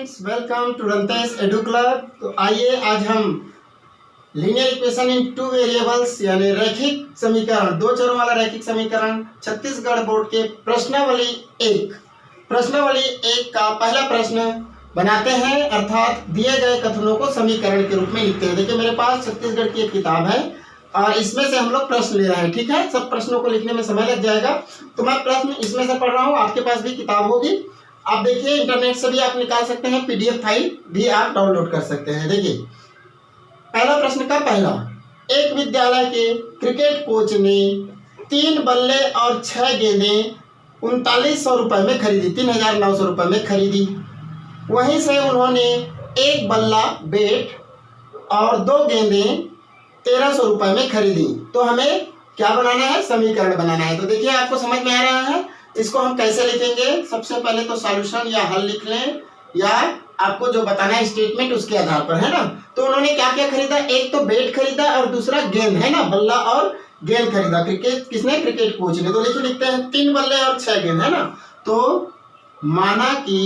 Friends, welcome to Rantesh edu club. तो आइए आज हम linear equation in two variables यानी रैखिक समीकरण, दो चरों वाला रैखिक समीकरण छत्तीसगढ़ बोर्ड के प्रश्नावली एक का पहला प्रश्न बनाते हैं, अर्थात दिए गए कथनों को समीकरण के रूप में लिखते हैं। देखिए मेरे पास छत्तीसगढ़ की एक किताब है और इसमें से हम लोग प्रश्न ले रहे हैं। ठीक है, सब प्रश्नों को लिखने में समय लग जाएगा, तो मैं प्रश्न इसमें से पढ़ रहा हूँ। आपके पास भी किताब होगी, आप देखिए इंटरनेट से भी आप निकाल सकते हैं, पीडीएफ फाइल भी आप डाउनलोड कर सकते हैं। देखिए पहला प्रश्न का पहला, एक विद्यालय के क्रिकेट कोच ने 3 बल्ले और 6 गेंदें 3900 रुपए में खरीदी, 3900 रुपए में खरीदी। वहीं से उन्होंने एक बल्ला बैट और 2 गेंदें 1300 रुपए में खरीदी। तो हमें क्या बनाना है, समीकरण बनाना है। तो देखिए आपको समझ में आ रहा है, इसको हम कैसे लिखेंगे। सबसे पहले तो सॉल्यूशन या हल लिख लें, या आपको जो बताना है स्टेटमेंट उसके आधार पर, है ना। तो उन्होंने क्या क्या खरीदा, एक तो बैट खरीदा और दूसरा गेंद, है ना, बल्ला और गेंद खरीदा। क्रिकेट किसने, क्रिकेट कोच ने। तो देखिए लिखते हैं 3 बल्ले और 6 गेंद, है ना। तो माना कि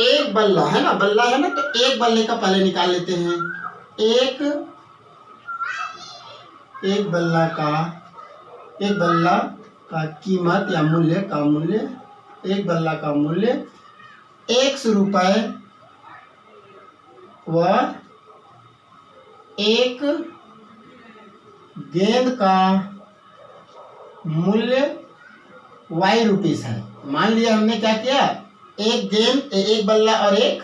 एक बल्ला है ना, बल्ला है ना, तो एक बल्ले का पहले निकाल लेते हैं। एक बल्ला का कीमत या मूल्य एक बल्ला का मूल्य 100 रुपए व एक गेंद का मूल्य y रुपीस है। मान लिया हमने क्या किया, एक बल्ला और एक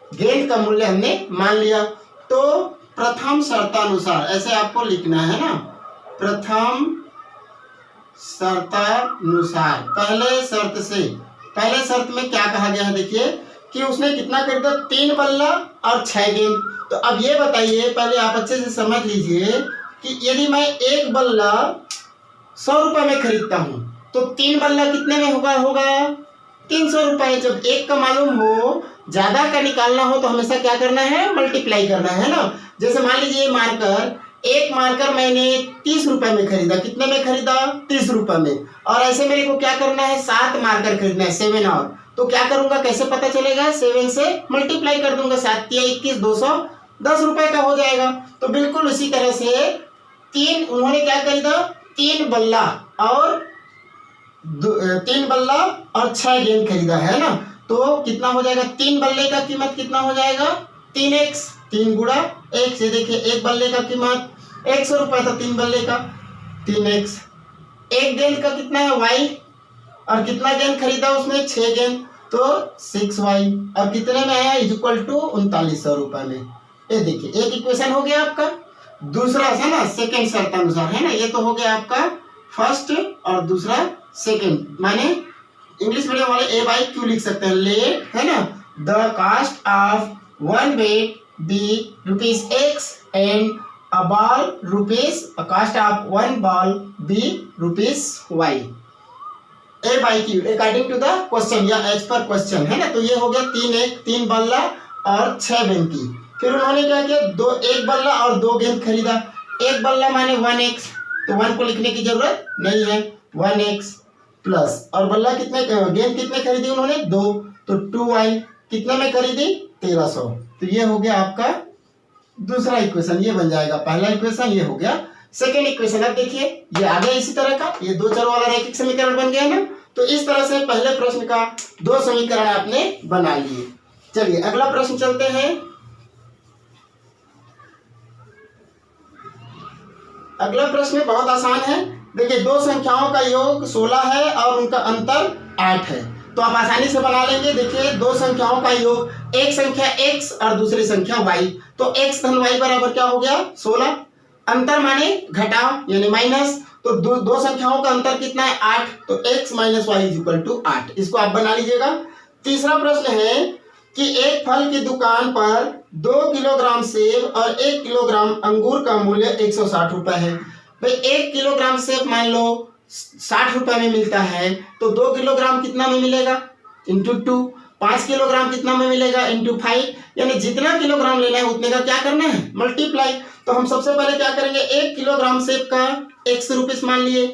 गेंद का मूल्य हमने मान लिया। तो प्रथम शर्तानुसार ऐसे आपको लिखना है ना, प्रथम शर्तानुसार पहले शर्त में क्या कहा गया है, देखिए कि उसने कितना खरीदा, 3 बल्ला और 6 गेंद। तो अब ये बताइए, पहले आप अच्छे से समझ लीजिए कि यदि मैं एक बल्ला 100 रुपए में खरीदता हूं तो 3 बल्ला कितने में होगा 300 रुपए। जब एक का मालूम हो, ज्यादा का निकालना हो, तो हमेशा क्या करना है, मल्टीप्लाई करना है ना। जैसे मान लीजिए एक मार्कर मैंने 30 रुपए में खरीदा, कितने में खरीदा, 30 रुपए में। और ऐसे मेरे को क्या करना है, 7 मार्कर खरीदना है, 7 और। तो क्या करूंगा, कैसे पता चलेगा, 7 से मल्टीप्लाई कर दूंगा, 7 या 21, 210 रुपए का हो जाएगा। तो बिल्कुल उसी तरह से उन्होंने क्या खरीदा, 3 बल्ला और 6 गेंद खरीदा, है ना। तो कितना हो जाएगा, 3 बल्ले का कीमत कितना हो जाएगा, 3x, 3 गुणा 1 से। देखिए एक बल्ले का कीमत 100 रुपए था, 3 बल्ले का 3x। एक गेंद का कितना है, y, और कितना गेंद खरीदा उसने, 6 गेंद, तो 6y, और कितने में आया, इक्वल टू 3900 रुपए में। ये देखिए एक इक्वेशन हो गया आपका। दूसरा है ना, सेकेंड शर्तानुसार, है ना। ये तो हो गया आपका फर्स्ट और दूसरा सेकेंड। माने इंग्लिश मीडियम वाले A by Q लिख सकते हैं, लेट, है ना, the cost of 1 bat be ₹X and a ball rupees, a cost of 1 ball be ₹Y। A by Q according to the question या as per question, है ना। तो ये हो गया 3 बल्ला और 6 गेंद की। फिर उन्होंने क्या किया, एक बल्ला और 2 गेंद खरीदा। एक बल्ला माने 1x, तो 1 को लिखने की जरूरत नहीं है, 1x प्लस, और बल्ला गेंद कितने खरीदी उन्होंने, 2, तो 2y, कितने में खरीदी, 1300। तो ये हो गया आपका दूसरा इक्वेशन, ये बन जाएगा पहला इक्वेशन, ये हो गया सेकेंड इक्वेशन। अब देखिए ये आ गया इसी तरह का, ये 2 चरों वाला रैखिक समीकरण बन गया ना। तो इस तरह से पहले प्रश्न का 2 समीकरण आपने बना लिए। चलिए अगला प्रश्न चलते हैं। अगला प्रश्न बहुत आसान है। देखिए 2 संख्याओं का योग 16 है और उनका अंतर 8 है, तो आप आसानी से बना लेंगे। देखिए 2 संख्याओं का योग, एक संख्या x और दूसरी संख्या y, तो x धन y बराबर क्या हो गया, 16। अंतर माने घटाव यानी माइनस, तो दो संख्याओं का अंतर कितना है, 8, तो x minus y is equal to 8। इसको आप बना लीजिएगा। तीसरा प्रश्न है कि एक फल की दुकान पर 2 किलोग्राम सेब और 1 किलोग्राम अंगूर का मूल्य 160 रुपए है। भाई 1 किलोग्राम सेब मान लो 60 रुपए में मिलता है, तो 2 किलोग्राम कितना में मिलेगा, इंटू 2। 5 किलोग्राम कितना में मिलेगा, इंटू 5। यानी जितना किलोग्राम लेना है उतने का क्या करना है, मल्टीप्लाई। तो हम सबसे पहले क्या करेंगे, 1 किलोग्राम सेब का 100 रुपीस मान लिए,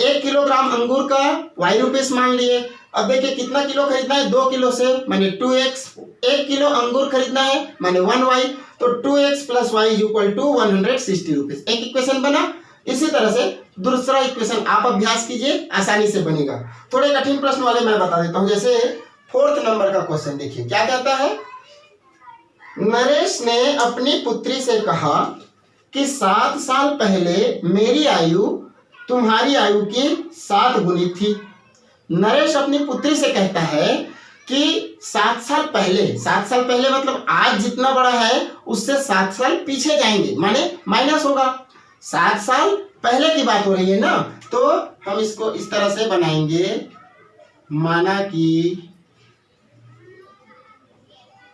1 किलोग्राम अंगूर का y रुपीस मान लिए। अब देखिए कितना किलो खरीदना है, 2 किलो से माने 2x, 1 किलो अंगूर खरीदना है माने 1y, तो 2x plus y is equal to 160 rupees. एक इक्वेशन बना। इसी तरह से दूसरा इक्वेशन आप अभ्यास कीजिए, आसानी से बनेगा। थोड़े कठिन प्रश्न वाले मैं बता देता हूं, जैसे 4th नंबर का क्वेश्चन देखिए क्या कहता है। नरेश ने अपनी पुत्री से कहा कि 7 साल पहले मेरी आयु तुम्हारी आयु की 7 गुनी थी। नरेश अपनी पुत्री से कहता है कि 7 साल पहले मतलब आज जितना बड़ा है उससे 7 साल पीछे जाएंगे, माने माइनस होगा। 7 साल पहले की बात हो रही है ना, तो हम इसको इस तरह से बनाएंगे, माना कि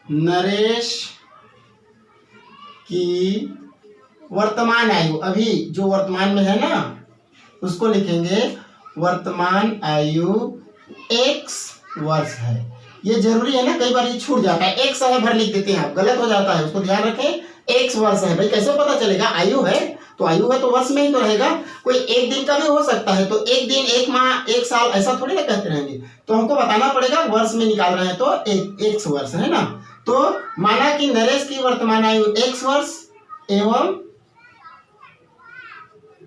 नरेश की वर्तमान आयु, अभी जो वर्तमान में है ना उसको लिखेंगे वर्तमान आयु x वर्ष है। ये जरूरी है ना, कई बार ये छूट जाता है, एक सह भर लिख देते हैं आप, गलत हो जाता है, उसको ध्यान रखें। x वर्ष है, भाई कैसे पता चलेगा, आयु है तो वर्ष में ही तो रहेगा। कोई एक दिन का भी हो सकता है, तो एक दिन, एक माह, एक साल ऐसा थोड़ी ना कहते रहेंगे, तो हमको बताना पड़ेगा वर्ष में निकाल रहे हैं तो x वर्ष है ना। तो माना कि नरेश की वर्तमान आयु x वर्ष एवं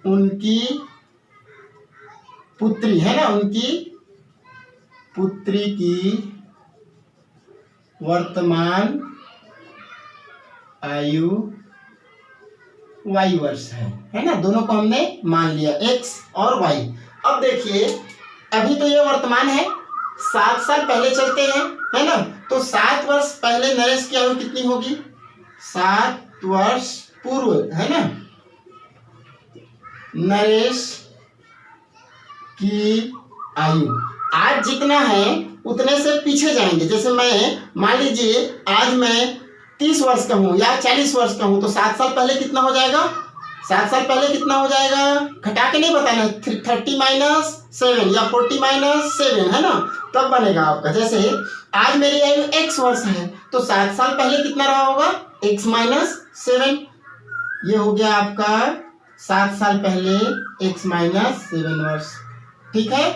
उनकी पुत्री है ना, उनकी पुत्री की वर्तमान आयु y वर्ष है ना। दोनों को हमने मान लिया x और y। अब देखिए अभी तो ये वर्तमान है, 7 साल पहले चलते हैं है ना, तो 7 वर्ष पहले नरेश की आयु कितनी होगी, 7 वर्ष पूर्व है ना, नरेश की आयु आज जितना है उतने से पीछे जाएंगे। जैसे मैं मान लीजिए आज मैं 30 वर्ष का हूं या 40 वर्ष का हूं, तो 7 साल पहले कितना हो जाएगा, 7 साल पहले कितना हो जाएगा, घटा के नहीं बताना, 30 माइनस 7 या 40 माइनस 7 है ना, तब बनेगा आपका। जैसे आज मेरी आयु x वर्ष है, तो 7 साल पहले कितना रहा होगा, x माइनस 7, ये हो गया आपका 7 साल पहले x माइनस 7 वर्ष, ठीक है।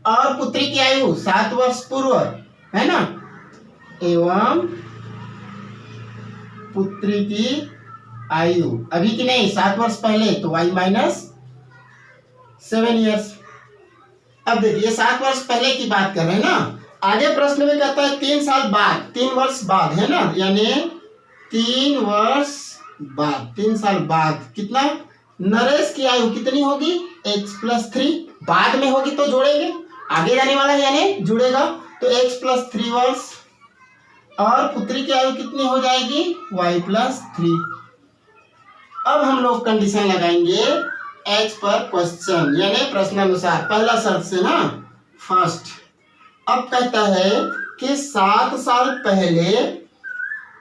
और पुत्री की आयु 7 वर्ष पूर्व है ना, एवं पुत्री की आयु अभी की नहीं 7 वर्ष पहले, तो y माइनस 7 ईयर्स। अब देखिए 7 वर्ष पहले की बात कर रहे हैं ना, आगे प्रश्न में कहता है 3 साल बाद, 3 वर्ष बाद है ना, यानी 3 वर्ष बाद, 3 साल बाद कितना, नरेश की आयु कितनी होगी, x प्लस 3, बाद में होगी तो जोड़ेंगे, आगे जाने वाला है यानी जुड़ेगा, तो x प्लस 3 वर्ष, और पुत्री की आयु कितनी हो जाएगी, y प्लस 3। अब हम लोग कंडीशन लगाएंगे एच पर क्वेश्चन यानी प्रश्नानुसार, पहला शर्त से ना फर्स्ट। अब कहता है कि 7 साल पहले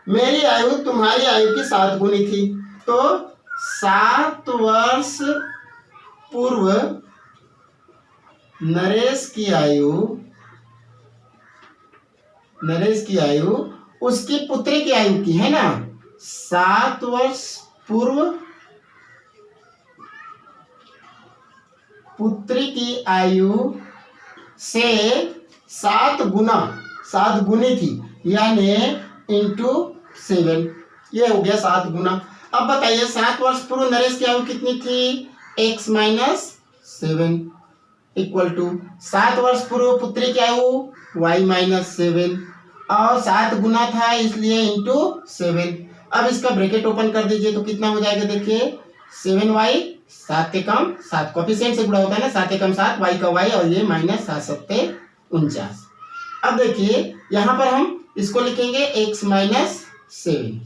मेरी आयु तुम्हारी आयु की 7 गुनी थी, तो 7 वर्ष पूर्व नरेश की आयु उसकी पुत्री की आयु की है ना, 7 वर्ष पूर्व पुत्री की आयु से 7 गुनी थी, यानी इंटू 7, ये हो गया 7 गुना। अब बताइए 7 वर्ष पूर्व नरेश की आयु कितनी थी, x माइनस 7 इक्वल टू 7 वर्ष पूर्व पुत्री की आयु y माइनस 7, और 7 गुना था इसलिए इंटू 7। अब इसका ब्रैकेट ओपन कर दीजिए तो कितना हो जाएगा, देखिए 7y 7 के कम 7 कोएफिशिएंट से गुणा होता है ना, 7 के कम 7, y का y, और ये माइनस 7 सत्ते 49। अब देखिए यहाँ पर हम इसको लिखेंगे x माइनस 7।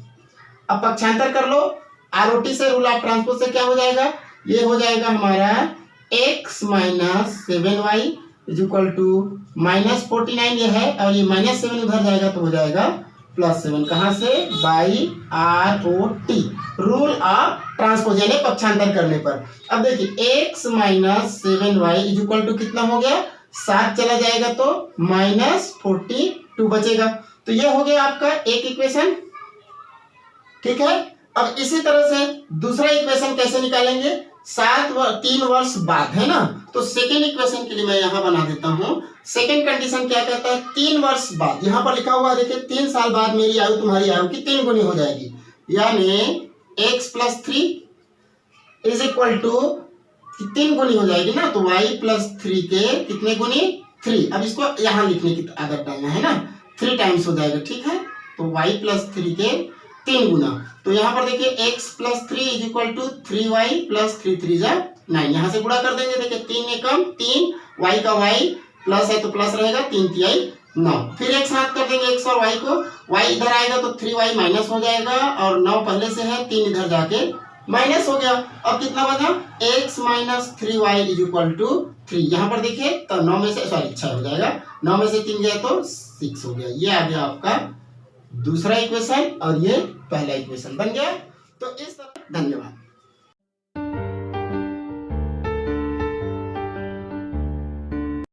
अब पक्षांतर कर लो, ROT से रूल ऑफ ट्रांसपोज से क्या हो जाएगा, ये हो जाएगा हमारा x minus 7y is equal to minus 49 ये है, और ये माइनस 7 उधर जाएगा तो हो जाएगा प्लस 7, कहाँ से, by ROT, rule of transpose यानी पक्षांतर करने पर। अब देखिए x minus 7y is equal to कितना हो गया, 7 चला जाएगा तो माइनस 42 बचेगा, तो ये हो गया आपका एक इक्वेशन, ठीक है। अब इसी तरह से दूसरा इक्वेशन कैसे निकालेंगे, 3 वर्ष बाद, है ना। तो सेकेंड इक्वेशन के लिए मैं यहाँ बना देता हूँ। सेकेंड कंडीशन क्या कहता है, 3 वर्ष बाद। यहाँ पर लिखा हुआ है देखिए 3 साल बाद मेरी आयु तुम्हारी आयु की 3 गुनी हो जाएगी, यानी x plus 3 is equal to 3 गुनी हो जाएगी ना, तो y प्लस 3 के कितने गुनी 3। अब इसको यहाँ लिखने की आदत डालना है ना, 3 टाइम्स हो जाएगा, ठीक है। तो y प्लस 3 के 3 गुना, तो यहाँ पर देखिए x plus 3 is equal to 3y plus 3 3 जा 9। यहाँ से गुणा कर देंगे, देखिए 3 एकम 3, y का y प्लस है तो प्लस रहेगा, 3 तिहाई 9। फिर एक साथ कर देंगे x और y को, y इधर आएगा तो 3y माइनस हो जाएगा, और 9 पहले से है, 3 इधर जाके माइनस हो गया। अब कितना बचा, x minus 3y is equal to 3। यहाँ पर देखिए तो 9 में से 6 हो जाएगा, 9 में से 3 गया तो 6 हो गया। ये आ गया आपका दूसरा इक्वेशन और ये पहला इक्वेशन बन गया। तो इस तरह, धन्यवाद।